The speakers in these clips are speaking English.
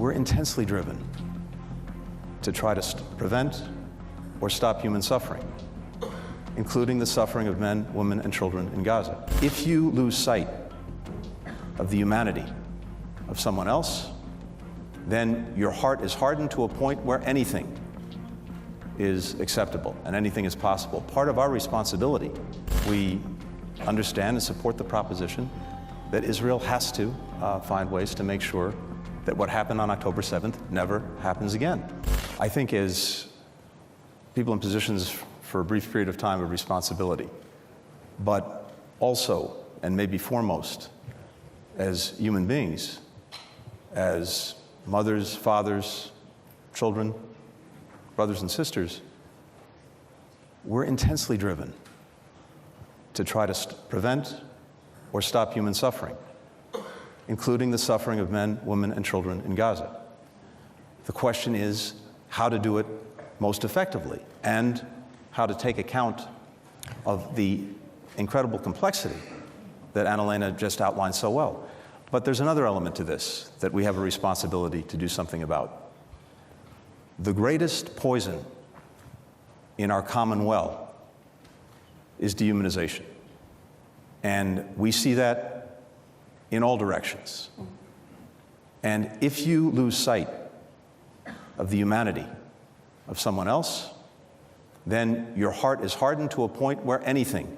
We're intensely driven to try to prevent or stop human suffering, including the suffering of men, women, and children in Gaza. If you lose sight of the humanity of someone else, then your heart is hardened to a point where anything is acceptable and anything is possible. Part of our responsibility, we understand and support the proposition that Israel has to find ways to make sure that what happened on October 7th never happens again. I think as people in positions for a brief period of time of responsibility, but also, and maybe foremost, as human beings, as mothers, fathers, children, brothers and sisters, we're intensely driven to try to prevent or stop human suffering, including the suffering of men, women, and children in Gaza. The question is how to do it most effectively and how to take account of the incredible complexity that Annalena just outlined so well. But there's another element to this that we have a responsibility to do something about. The greatest poison in our common well is dehumanization. And we see that in all directions. And if you lose sight of the humanity of someone else, then your heart is hardened to a point where anything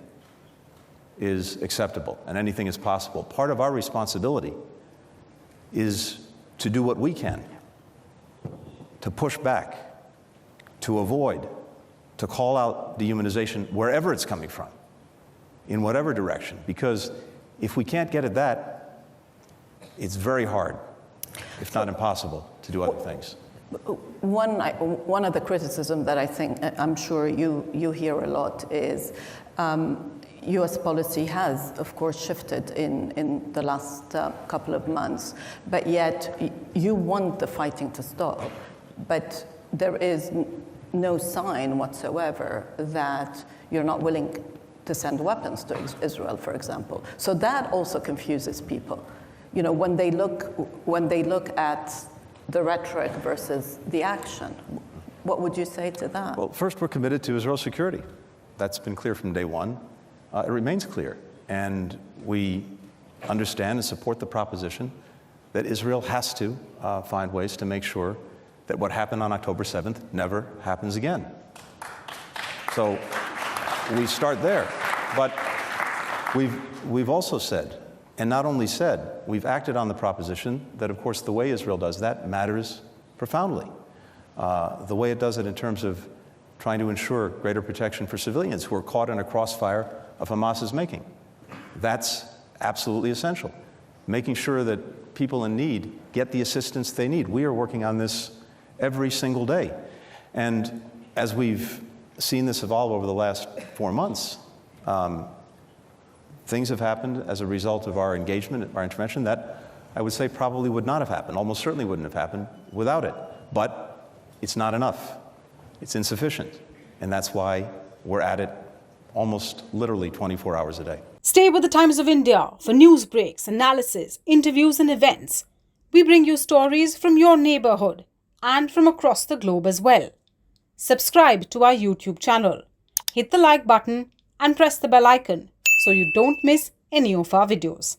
is acceptable and anything is possible. Part of our responsibility is to do what we can, to push back, to avoid, to call out dehumanization wherever it's coming from, in whatever direction, because if we can't get at that, it's very hard, if not impossible, to do other things. One of the criticisms that I think, I'm sure you hear a lot is U.S. policy has, of course, shifted in the last couple of months, but yet you want the fighting to stop, but there is no sign whatsoever that you're not willing to send weapons to Israel, for example. So that also confuses people. You know, when they look at the rhetoric versus the action, what would you say to that? Well, first, we're committed to Israel's security. That's been clear from day one. It remains clear. And we understand and support the proposition that Israel has to find ways to make sure that what happened on October 7th never happens again. So we start there. But we've also said, and not only said, we've acted on the proposition that, of course, the way Israel does that matters profoundly. The way it does it in terms of trying to ensure greater protection for civilians who are caught in a crossfire of Hamas's making. That's absolutely essential. Making sure that people in need get the assistance they need. We are working on this every single day. And as we've seen this evolve over the last 4 months, things have happened as a result of our engagement, our intervention, that I would say probably would not have happened, almost certainly wouldn't have happened without it. But it's not enough. It's insufficient. And that's why we're at it almost literally 24 hours a day. Stay with the Times of India for news breaks, analysis, interviews, and events. We bring you stories from your neighborhood and from across the globe as well. Subscribe to our YouTube channel. Hit the like button and press the bell icon so you don't miss any of our videos.